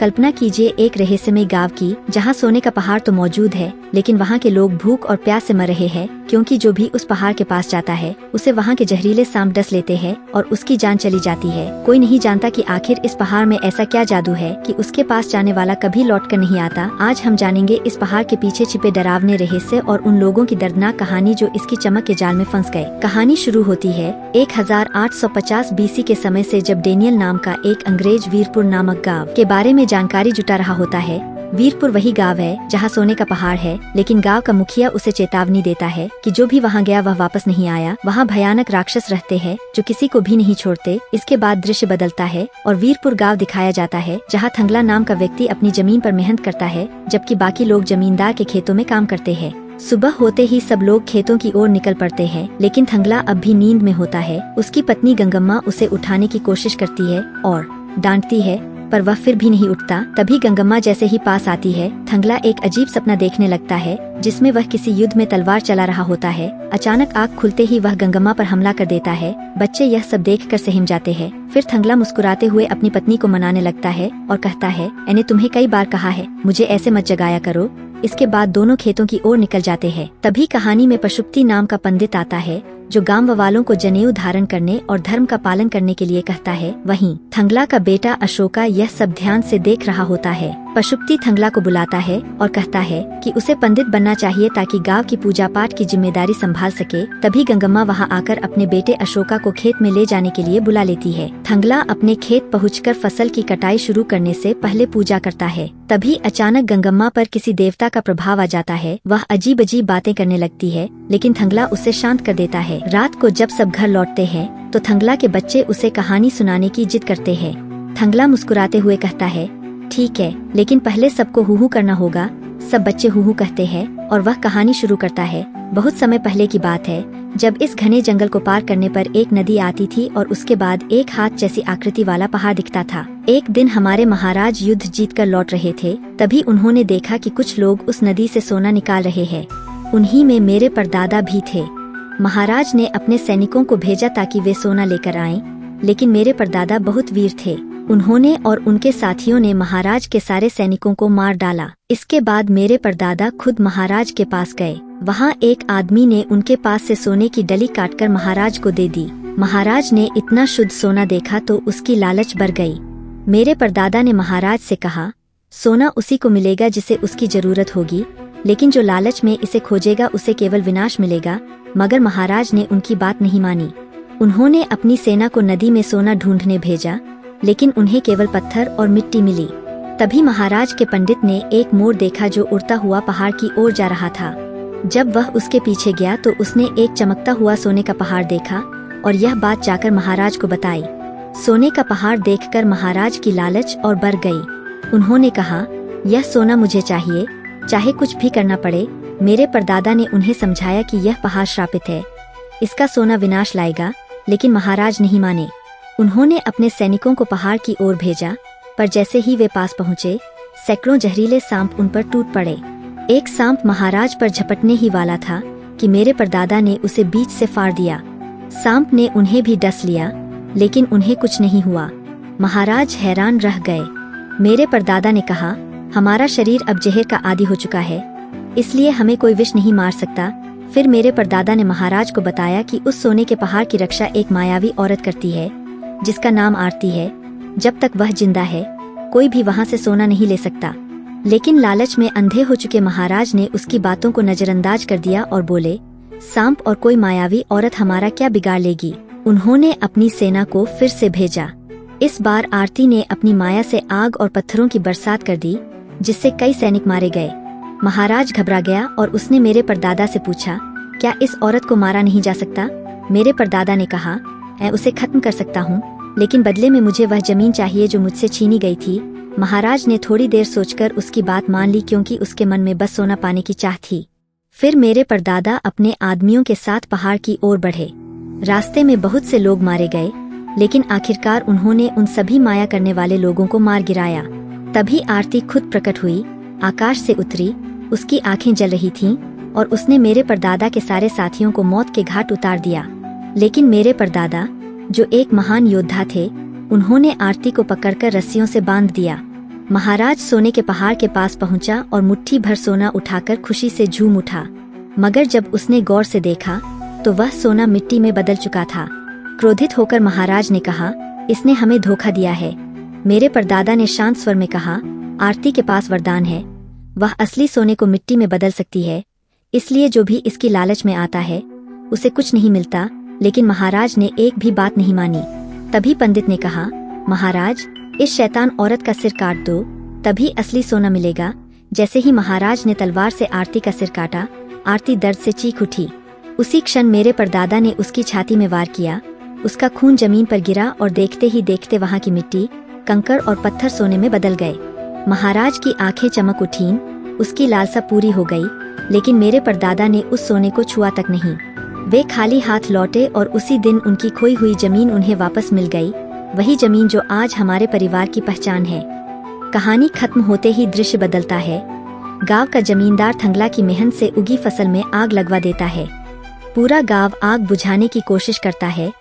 कल्पना कीजिए एक रहस्यमय गांव की, जहां सोने का पहाड़ तो मौजूद है, लेकिन वहां के लोग भूख और प्यास से मर रहे हैं, क्योंकि जो भी उस पहाड़ के पास जाता है उसे वहां के जहरीले सांप डस लेते हैं और उसकी जान चली जाती है। कोई नहीं जानता कि आखिर इस पहाड़ में ऐसा क्या जादू है कि उसके पास जाने वाला कभी लौट कर नहीं आता। आज हम जानेंगे इस पहाड़ के पीछे छिपे डरावने रहस्य और उन लोगों की दर्दनाक कहानी जो इसकी चमक के जाल में फंस गए। कहानी शुरू होती है 1850 बीसी के समय से, जब डेनियल नाम का एक अंग्रेज वीरपुर नामक गांव के बारे में जानकारी जुटा रहा होता है। वीरपुर वही गांव है जहां सोने का पहाड़ है, लेकिन गांव का मुखिया उसे चेतावनी देता है कि जो भी वहां गया वह वापस नहीं आया। वहां भयानक राक्षस रहते हैं जो किसी को भी नहीं छोड़ते। इसके बाद दृश्य बदलता है और वीरपुर गांव दिखाया जाता है, जहां थंगला नाम का व्यक्ति अपनी जमीन पर मेहनत करता है, जबकि बाकी लोग जमींदार के खेतों में काम करते हैं। सुबह होते ही सब लोग खेतों की ओर निकल पड़ते हैं, लेकिन थंगला अब भी नींद में होता है। उसकी पत्नी गंगम्मा उसे उठाने की कोशिश करती है और डांटती है, पर वह फिर भी नहीं उठता। तभी गंगम्मा जैसे ही पास आती है, थंगला एक अजीब सपना देखने लगता है, जिसमें वह किसी युद्ध में तलवार चला रहा होता है। अचानक आँख खुलते ही वह गंगम्मा पर हमला कर देता है। बच्चे यह सब देखकर सहम जाते हैं। फिर थंगला मुस्कुराते हुए अपनी पत्नी को मनाने लगता है और कहता है, मैंने तुम्हें कई बार कहा है, मुझे ऐसे मत जगाया करो। इसके बाद दोनों खेतों की ओर निकल जाते हैं। तभी कहानी में पशुपति नाम का पंडित आता है, जो गांव वालों को जनेऊ धारण करने और धर्म का पालन करने के लिए कहता है। वहीं थंगला का बेटा अशोका यह सब ध्यान से देख रहा होता है। पशुपति थंगला को बुलाता है और कहता है कि उसे पंडित बनना चाहिए ताकि गांव की पूजा पाठ की जिम्मेदारी संभाल सके। तभी गंगम्मा वहां आकर अपने बेटे अशोका को खेत में ले जाने के लिए बुला लेती है। थंगला अपने खेत पहुंचकर फसल की कटाई शुरू करने से पहले पूजा करता है। तभी अचानक गंगम्मा पर किसी देवता का प्रभाव आ जाता है। वह अजीब अजीब बातें करने लगती है, लेकिन थंगला उसे शांत कर देता है। रात को जब सब घर लौटते हैं तो थंगला के बच्चे उसे कहानी सुनाने की जिद करते हैं। थंगला मुस्कुराते हुए कहता है, ठीक है, लेकिन पहले सबको हूहू करना होगा। सब बच्चे हूहू कहते हैं और वह कहानी शुरू करता है। बहुत समय पहले की बात है, जब इस घने जंगल को पार करने पर एक नदी आती थी और उसके बाद एक हाथ जैसी आकृति वाला पहाड़ दिखता था। एक दिन हमारे महाराज युद्ध जीतकर लौट रहे थे। तभी उन्होंने देखा कि कुछ लोग उस नदी से सोना निकाल रहे हैं। उन्हीं में मेरे परदादा भी थे। महाराज ने अपने सैनिकों को भेजा ताकि वे सोना लेकर आएं, लेकिन मेरे परदादा बहुत वीर थे। उन्होंने और उनके साथियों ने महाराज के सारे सैनिकों को मार डाला। इसके बाद मेरे परदादा खुद महाराज के पास गए। वहां एक आदमी ने उनके पास से सोने की डली काटकर महाराज को दे दी। महाराज ने इतना शुद्ध सोना देखा तो उसकी लालच बढ़ गई। मेरे परदादा ने महाराज से कहा, सोना उसी को मिलेगा जिसे उसकी जरूरत होगी, लेकिन जो लालच में इसे खोजेगा उसे केवल विनाश मिलेगा। मगर महाराज ने उनकी बात नहीं मानी। उन्होंने अपनी सेना को नदी में सोना ढूंढने भेजा, लेकिन उन्हें केवल पत्थर और मिट्टी मिली। तभी महाराज के पंडित ने एक मोर देखा जो उड़ता हुआ पहाड़ की ओर जा रहा था। जब वह उसके पीछे गया तो उसने एक चमकता हुआ सोने का पहाड़ देखा और यह बात जाकर महाराज को बताई। सोने का पहाड़ देखकर महाराज की लालच और बढ़ गई। उन्होंने कहा, यह सोना मुझे चाहिए, चाहे कुछ भी करना पड़े। मेरे परदादा ने उन्हें समझाया कि यह पहाड़ श्रापित है, इसका सोना विनाश लाएगा, लेकिन महाराज नहीं माने। उन्होंने अपने सैनिकों को पहाड़ की ओर भेजा, पर जैसे ही वे पास पहुँचे, सैकड़ों जहरीले सांप उन पर टूट पड़े। एक सांप महाराज पर झपटने ही वाला था कि मेरे परदादा ने उसे बीच से फाड़ दिया। सांप ने उन्हें भी डस लिया, लेकिन उन्हें कुछ नहीं हुआ। महाराज हैरान रह गए। मेरे परदादा ने कहा, हमारा शरीर अब जहर का आदी हो चुका है, इसलिए हमें कोई विष नहीं मार सकता। फिर मेरे परदादा ने महाराज को बताया कि उस सोने के पहाड़ की रक्षा एक मायावी औरत करती है, जिसका नाम आरती है। जब तक वह जिंदा है, कोई भी वहां से सोना नहीं ले सकता। लेकिन लालच में अंधे हो चुके महाराज ने उसकी बातों को नजरअंदाज कर दिया और बोले, सांप और कोई मायावी औरत हमारा क्या बिगाड़ लेगी। उन्होंने अपनी सेना को फिर से भेजा। इस बार आरती ने अपनी माया से आग और पत्थरों की बरसात कर दी, जिससे कई सैनिक मारे गए। महाराज घबरा गया और उसने मेरे परदादा से पूछा, क्या इस औरत को मारा नहीं जा सकता। मेरे परदादा ने कहा, मैं उसे खत्म कर सकता हूँ, लेकिन बदले में मुझे वह जमीन चाहिए जो मुझसे छीनी गई थी। महाराज ने थोड़ी देर सोचकर उसकी बात मान ली, क्योंकि उसके मन में बस सोना पाने की चाह थी। फिर मेरे परदादा अपने आदमियों के साथ पहाड़ की ओर बढ़े। रास्ते में बहुत से लोग मारे गए, लेकिन आखिरकार उन्होंने उन सभी माया करने वाले लोगों को मार गिराया। तभी आरती खुद प्रकट हुई, आकाश से उतरी। उसकी आंखें जल रही थीं और उसने मेरे परदादा के सारे साथियों को मौत के घाट उतार दिया। लेकिन मेरे परदादा, जो एक महान योद्धा थे, उन्होंने आरती को पकड़कर रस्सियों से बांध दिया। महाराज सोने के पहाड़ के पास पहुंचा और मुट्ठी भर सोना उठाकर खुशी से झूम उठा। मगर जब उसने गौर से देखा तो वह सोना मिट्टी में बदल चुका था। क्रोधित होकर महाराज ने कहा, इसने हमें धोखा दिया है। मेरे परदादा ने शांत स्वर में कहा, आरती के पास वरदान है, वह असली सोने को मिट्टी में बदल सकती है, इसलिए जो भी इसकी लालच में आता है उसे कुछ नहीं मिलता। लेकिन महाराज ने एक भी बात नहीं मानी। तभी पंडित ने कहा, महाराज, इस शैतान औरत का सिर काट दो, तभी असली सोना मिलेगा। जैसे ही महाराज ने तलवार से आरती का सिर काटा, आरती दर्द से चीख उठी। उसी क्षण मेरे परदादा ने उसकी छाती में वार किया। उसका खून जमीन पर गिरा और देखते ही देखते वहाँ की मिट्टी, कंकड़ और पत्थर सोने में बदल गए। महाराज की आंखें चमक उठीं, उसकी लालसा पूरी हो गई। लेकिन मेरे परदादा ने उस सोने को छुआ तक नहीं। वे खाली हाथ लौटे और उसी दिन उनकी खोई हुई जमीन उन्हें वापस मिल गई, वही जमीन जो आज हमारे परिवार की पहचान है। कहानी खत्म होते ही दृश्य बदलता है। गांव का जमींदार थंगला की मेहनत से उगी फसल में आग लगवा देता है। पूरा गांव आग बुझाने की कोशिश करता है,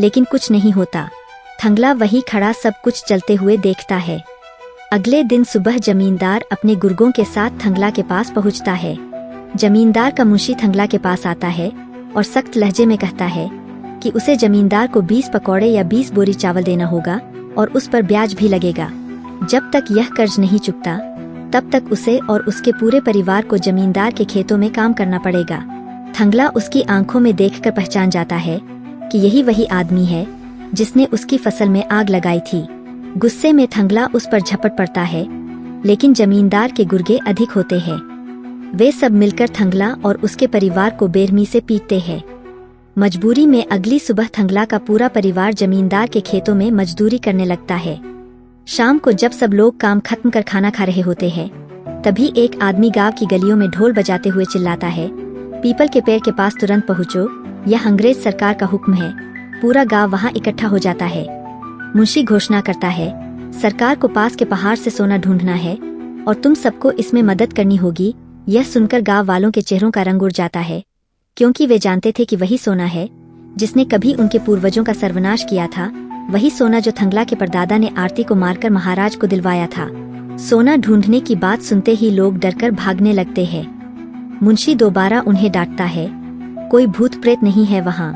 लेकिन कुछ नहीं होता। थंगला वहीं खड़ा सब कुछ चलते हुए देखता है। अगले दिन सुबह जमींदार अपने गुर्गों के साथ थंगला के पास पहुंचता है। जमींदार का मुंशी थंगला के पास आता है और सख्त लहजे में कहता है कि उसे जमींदार को 20 पकौड़े या 20 बोरी चावल देना होगा और उस पर ब्याज भी लगेगा। जब तक यह कर्ज नहीं चुकता तब तक उसे और उसके पूरे परिवार को जमींदार के खेतों में काम करना पड़ेगा। थंगला उसकी आंखों में देखकर पहचान जाता है कि यही वही आदमी है जिसने उसकी फसल में आग लगाई थी। गुस्से में थंगला उस पर झपट पड़ता है, लेकिन जमींदार के गुर्गे अधिक होते हैं। वे सब मिलकर थंगला और उसके परिवार को बेरहमी से पीटते हैं। मजबूरी में अगली सुबह थंगला का पूरा परिवार जमींदार के खेतों में मजदूरी करने लगता है। शाम को जब सब लोग काम खत्म कर खाना खा रहे होते हैं, तभी एक आदमी गांव की गलियों में ढोल बजाते हुए चिल्लाता है, पीपल के पेड़ के पास तुरंत पहुँचो, यह अंग्रेज सरकार का हुक्म है। पूरा गांव वहां इकट्ठा हो जाता है। मुंशी घोषणा करता है, सरकार को पास के पहाड़ से सोना ढूंढना है और तुम सबको इसमें मदद करनी होगी। यह सुनकर गांव वालों के चेहरों का रंग उड़ जाता है, क्योंकि वे जानते थे कि वही सोना है जिसने कभी उनके पूर्वजों का सर्वनाश किया था। वही सोना जो थंगला के परदादा ने आरती को मारकर महाराज को दिलवाया था। सोना ढूंढने की बात सुनते ही लोग डरकर भागने लगते हैं। मुंशी दोबारा उन्हें डांटता है, कोई भूत प्रेत नहीं है वहाँ।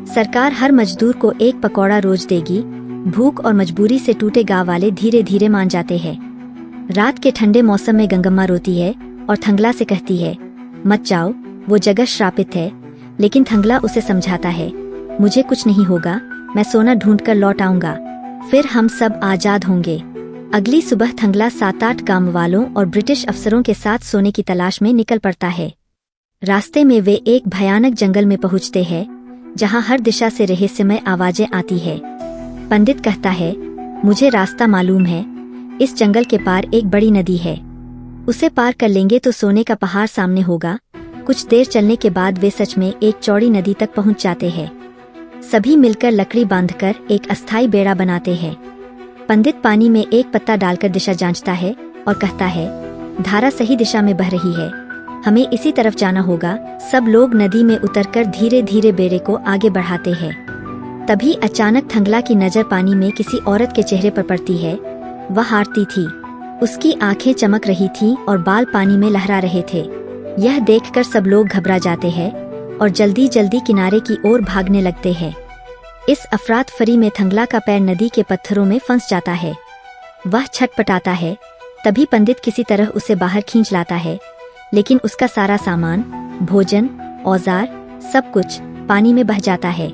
सरकार हर मजदूर को 1 पकौड़ा रोज देगी। भूख और मजबूरी से टूटे गांव वाले धीरे धीरे मान जाते हैं। रात के ठंडे मौसम में गंगम्मा रोती है और थंगला से कहती है, मत जाओ, वो जगह श्रापित है। लेकिन थंगला उसे समझाता है, मुझे कुछ नहीं होगा, मैं सोना ढूंढकर लौट आऊंगा, फिर हम सब आजाद होंगे। अगली सुबह थंगला 7-8 गांव वालों और ब्रिटिश अफसरों के साथ सोने की तलाश में निकल पड़ता है। रास्ते में वे एक भयानक जंगल में पहुंचते हैं, जहां हर दिशा से रहस्यमय आवाजें आती है। पंडित कहता है, मुझे रास्ता मालूम है, इस जंगल के पार एक बड़ी नदी है, उसे पार कर लेंगे तो सोने का पहाड़ सामने होगा। कुछ देर चलने के बाद वे सच में एक चौड़ी नदी तक पहुंच जाते हैं। सभी मिलकर लकड़ी बांधकर एक अस्थायी बेड़ा बनाते हैं। पंडित पानी में एक पत्ता डालकर दिशा जांचता है और कहता है, धारा सही दिशा में बह रही है, हमें इसी तरफ जाना होगा। सब लोग नदी में उतरकर धीरे धीरे बेड़े को आगे बढ़ाते हैं। तभी अचानक थंगला की नजर पानी में किसी औरत के चेहरे पर पड़ती है। वह आरती थी। उसकी आंखें चमक रही थीं और बाल पानी में लहरा रहे थे। यह देखकर सब लोग घबरा जाते हैं और जल्दी जल्दी किनारे की ओर भागने लगते हैं। इस अफरात फरी में थंगला का पैर नदी के पत्थरों में फंस जाता है। वह छटपटाता है। तभी पंडित किसी तरह उसे बाहर खींच लाता है, लेकिन उसका सारा सामान, भोजन, औजार, सब कुछ पानी में बह जाता है।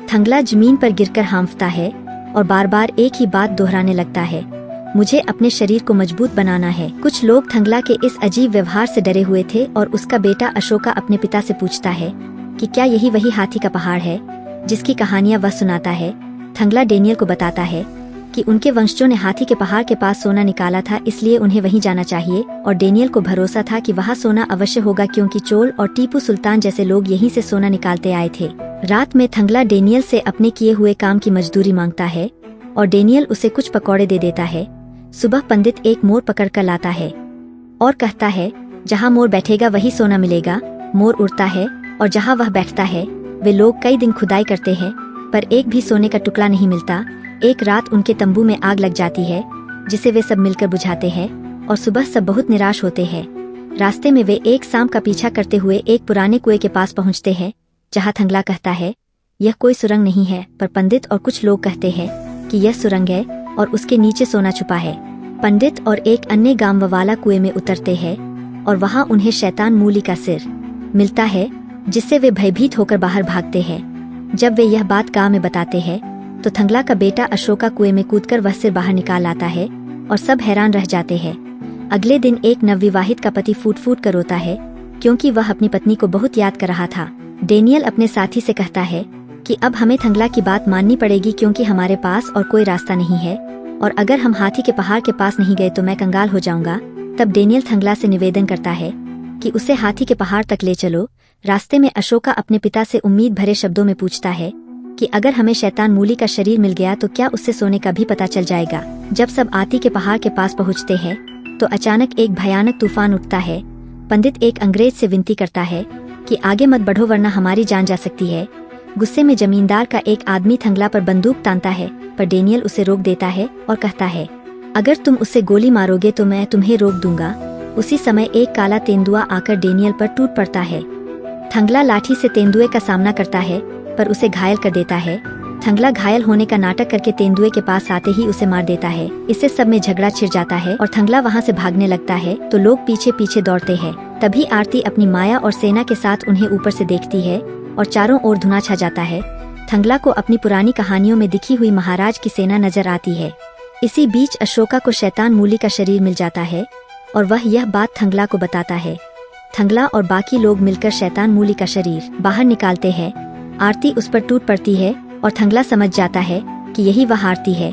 थंगला जमीन पर गिरकर हांफता है और बार बार एक ही बात दोहराने लगता है, मुझे अपने शरीर को मजबूत बनाना है। कुछ लोग थंगला के इस अजीब व्यवहार से डरे हुए थे और उसका बेटा अशोका अपने पिता से पूछता है कि क्या यही वही हाथी का पहाड़ है जिसकी कहानियां वह सुनाता है। थंगला डेनियल को बताता है कि उनके वंशजों ने हाथी के पहाड़ के पास सोना निकाला था, इसलिए उन्हें वहीं जाना चाहिए। और डेनियल को भरोसा था कि वहाँ सोना अवश्य होगा, क्योंकि चोल और टीपू सुल्तान जैसे लोग यहीं से सोना निकालते आए थे। रात में थंगला डेनियल से अपने किए हुए काम की मजदूरी मांगता है और डेनियल उसे कुछ पकौड़े दे देता है। सुबह पंडित एक मोर पकड़ कर लाता है और कहता है, जहाँ मोर बैठेगा वही सोना मिलेगा। मोर उड़ता है और जहाँ वह बैठता है वे लोग कई दिन खुदाई करते हैं, पर एक भी सोने का टुकड़ा नहीं मिलता। एक रात उनके तंबू में आग लग जाती है। जिसे वे सब मिलकर बुझाते हैं और सुबह सब बहुत निराश होते हैं। रास्ते में वे एक सांप का पीछा करते हुए एक पुराने कुएं के पास पहुंचते हैं, जहां थंगला कहता है यह कोई सुरंग नहीं है, पर पंडित और कुछ लोग कहते हैं कि यह सुरंग है और उसके नीचे सोना छुपा है। पंडित और एक अन्य गांव वाला कुएं में उतरते हैं और वहां उन्हें शैतान मूली का सिर मिलता है, जिससे वे भयभीत होकर बाहर भागते हैं। जब वे यह बात गांव में बताते हैं तो थंगला का बेटा अशोका कुएं में कूदकर वह सिर बाहर निकाल लाता है और सब हैरान रह जाते हैं। अगले दिन एक नवविवाहित का पति फूट फूट कर रोता है, क्योंकि वह अपनी पत्नी को बहुत याद कर रहा था। डेनियल अपने साथी से कहता है कि अब हमें थंगला की बात माननी पड़ेगी, क्योंकि हमारे पास और कोई रास्ता नहीं है, और अगर हम हाथी के पहाड़ के पास नहीं गए तो मैं कंगाल हो जाऊंगा। तब डेनियल थंगला से निवेदन करता है कि उसे हाथी के पहाड़ तक ले चलो। रास्ते में अशोका अपने पिता से उम्मीद भरे शब्दों में पूछता है कि अगर हमें शैतान मूली का शरीर मिल गया तो क्या उससे सोने का भी पता चल जाएगा। जब सब आती के पहाड़ के पास पहुंचते हैं तो अचानक एक भयानक तूफान उठता है। पंडित एक अंग्रेज से विनती करता है कि आगे मत बढ़ो वरना हमारी जान जा सकती है। गुस्से में जमींदार का एक आदमी थंगला पर बंदूक तानता है, पर डेनियल उसे रोक देता है और कहता है अगर तुम उससे गोली मारोगे तो मैं तुम्हें रोक दूंगा। उसी समय एक काला तेंदुआ आकर डेनियल पर टूट पड़ता है। थंगला लाठी से तेंदुए का सामना करता है, पर उसे घायल कर देता है। थंगला घायल होने का नाटक करके तेंदुए के पास आते ही उसे मार देता है। इससे सब में झगड़ा छिड़ जाता है और थंगला वहां से भागने लगता है तो लोग पीछे पीछे दौड़ते हैं। तभी आरती अपनी माया और सेना के साथ उन्हें ऊपर से देखती है और चारों ओर धुआं छा जाता है। थंगला को अपनी पुरानी कहानियों में दिखी हुई महाराज की सेना नजर आती है। इसी बीच अशोका को शैतान मूली का शरीर मिल जाता है और वह यह बात थंगला को बताता है। थंगला और बाकी लोग मिलकर शैतान मूली का शरीर बाहर निकालते हैं। आरती उस पर टूट पड़ती है और थंगला समझ जाता है कि यही वह आरती है।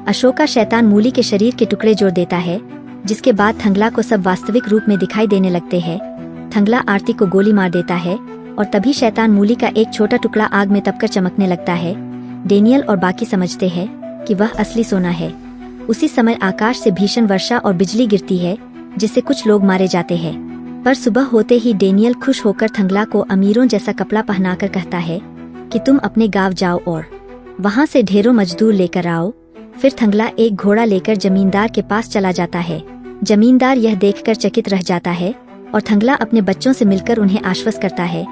अशोका शैतान मूली के शरीर के टुकड़े जोड़ देता है, जिसके बाद थंगला को सब वास्तविक रूप में दिखाई देने लगते हैं। थंगला आरती को गोली मार देता है और तभी शैतान मूली का एक छोटा टुकड़ा आग में तपकर चमकने लगता है। डेनियल और बाकी समझते हैं कि वह असली सोना है। उसी समय आकाश से भीषण वर्षा और बिजली गिरती है, जिससे कुछ लोग मारे जाते हैं। पर सुबह होते ही डेनियल खुश होकर थंगला को अमीरों जैसा कपड़ा पहनाकर कहता है कि तुम अपने गांव जाओ और वहां से ढेरों मजदूर लेकर आओ। फिर थंगला एक घोड़ा लेकर जमींदार के पास चला जाता है। जमींदार यह देखकर चकित रह जाता है और थंगला अपने बच्चों से मिलकर उन्हें आश्वस्त करता है।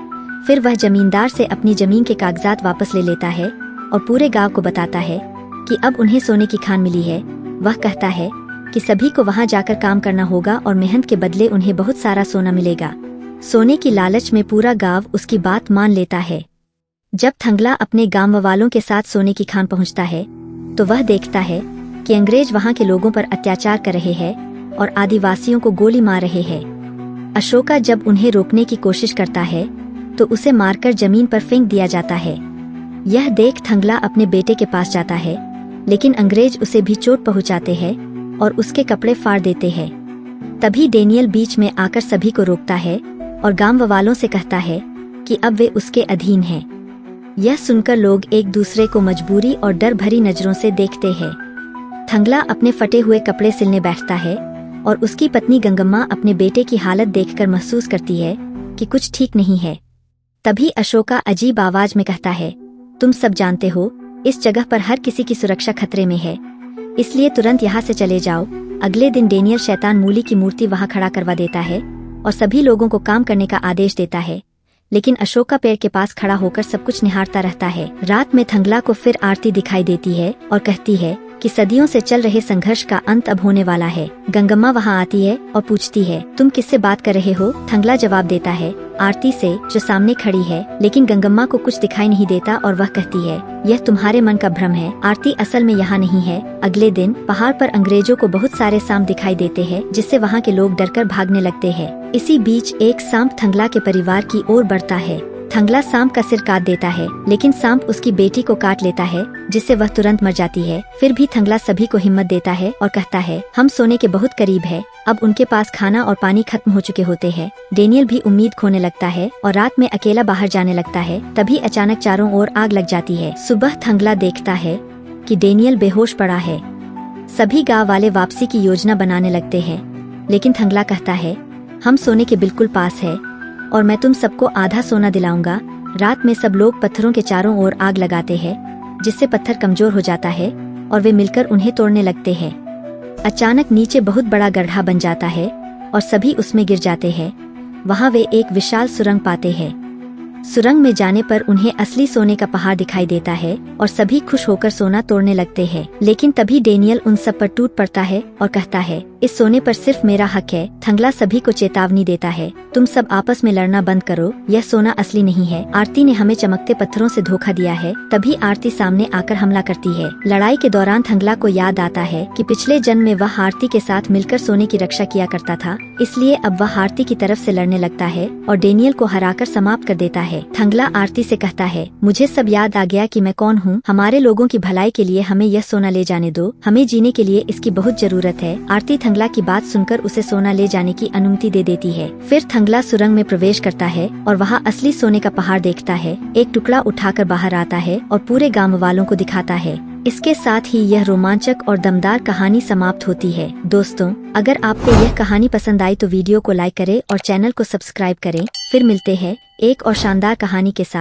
फिर वह जमींदार से अपनी जमीन के कागजात वापस ले लेता है और पूरे गांव को बताता है कि अब उन्हें सोने की खान मिली है। वह कहता है कि सभी को वहां जाकर काम करना होगा और मेहनत के बदले उन्हें बहुत सारा सोना मिलेगा। सोने की लालच में पूरा गांव उसकी बात मान लेता है। जब थंगला अपने गांव वालों के साथ सोने की खान पहुंचता है तो वह देखता है कि अंग्रेज वहां के लोगों पर अत्याचार कर रहे हैं और आदिवासियों को गोली मार रहे हैं। अशोका जब उन्हें रोकने की कोशिश करता है तो उसे मारकर जमीन पर फेंक दिया जाता है। यह देख थंगला अपने बेटे के पास जाता है, लेकिन अंग्रेज उसे भी चोट पहुंचाते हैं और उसके कपड़े फाड़ देते हैं। तभी डेनियल बीच में आकर सभी को रोकता है और गांव वालों से कहता है कि अब वे उसके अधीन हैं। यह सुनकर लोग एक दूसरे को मजबूरी और डर भरी नजरों से देखते हैं। थंगला अपने फटे हुए कपड़े सिलने बैठता है और उसकी पत्नी गंगम्मा अपने बेटे की हालत देखकर महसूस करती है कि कुछ ठीक नहीं है। तभी अशोका अजीब आवाज में कहता है, तुम सब जानते हो इस जगह पर हर किसी की सुरक्षा खतरे में है, इसलिए तुरंत यहाँ से चले जाओ। अगले दिन डेनियल शैतान मूली की मूर्ति वहाँ खड़ा करवा देता है और सभी लोगों को काम करने का आदेश देता है, लेकिन अशोका पेड़ के पास खड़ा होकर सब कुछ निहारता रहता है। रात में थंगला को फिर आरती दिखाई देती है और कहती है कि सदियों से चल रहे संघर्ष का अंत अब होने वाला है। गंगम्मा वहाँ आती है और पूछती है, तुम किससे बात कर रहे हो? थंगला जवाब देता है, आरती से, जो सामने खड़ी है। लेकिन गंगम्मा को कुछ दिखाई नहीं देता और वह कहती है, यह तुम्हारे मन का भ्रम है, आरती असल में यहाँ नहीं है। अगले दिन पहाड़ पर अंग्रेजों को बहुत सारे सांप दिखाई देते हैं, जिससे वहाँ के लोग डरकर भागने लगते हैं। इसी बीच एक सांप थंगला के परिवार की ओर बढ़ता है। थंगला सांप का सिर काट देता है, लेकिन सांप उसकी बेटी को काट लेता है, जिससे वह तुरंत मर जाती है। फिर भी थंगला सभी को हिम्मत देता है और कहता है, हम सोने के बहुत करीब है। अब उनके पास खाना और पानी खत्म हो चुके होते हैं। डेनियल भी उम्मीद खोने लगता है और रात में अकेला बाहर जाने लगता है। तभी अचानक चारों ओर आग लग जाती है। सुबह थंगला देखता है कि डेनियल बेहोश पड़ा है। सभी गांव वाले वापसी की योजना बनाने लगते हैं, लेकिन थंगला कहता है, हम सोने के बिल्कुल पास है और मैं तुम सबको आधा सोना दिलाऊंगा। रात में सब लोग पत्थरों के चारों ओर आग लगाते हैं, जिससे पत्थर कमजोर हो जाता है और वे मिलकर उन्हें तोड़ने लगते हैं। अचानक नीचे बहुत बड़ा गड्ढा बन जाता है और सभी उसमें गिर जाते हैं। वहाँ वे एक विशाल सुरंग पाते हैं। सुरंग में जाने पर उन्हें असली सोने का पहाड़ दिखाई देता है और सभी खुश होकर सोना तोड़ने लगते हैं। लेकिन तभी डेनियल उन सब पर टूट पड़ता है और कहता है, इस सोने पर सिर्फ मेरा हक है। थंगला सभी को चेतावनी देता है, तुम सब आपस में लड़ना बंद करो, यह सोना असली नहीं है। आरती ने हमें चमकते पत्थरों से धोखा दिया है। तभी आरती सामने आकर हमला करती है। लड़ाई के दौरान थंगला को याद आता है कि पिछले जन्म में वह आरती के साथ मिलकर सोने की रक्षा किया करता था, इसलिए अब वह आरती की तरफ से लड़ने लगता है और डेनियल को हराकर समाप्त कर देता है। थंगला आरती से कहता है, मुझे सब याद आ गया कि मैं कौन हूँ। हमारे लोगों की भलाई के लिए हमें यह सोना ले जाने दो, हमें जीने के लिए इसकी बहुत जरूरत है। आरती थंगला की बात सुनकर उसे सोना ले जाने की अनुमति दे देती है। फिर थंगला सुरंग में प्रवेश करता है और वहाँ असली सोने का पहाड़ देखता है। एक टुकड़ा उठाकर बाहर आता है और पूरे गाँव वालों को दिखाता है। इसके साथ ही यह रोमांचक और दमदार कहानी समाप्त होती है। दोस्तों, अगर आपको यह कहानी पसंद आई तो वीडियो को लाइक करें और चैनल को सब्सक्राइब करें। फिर मिलते हैं एक और शानदार कहानी के साथ।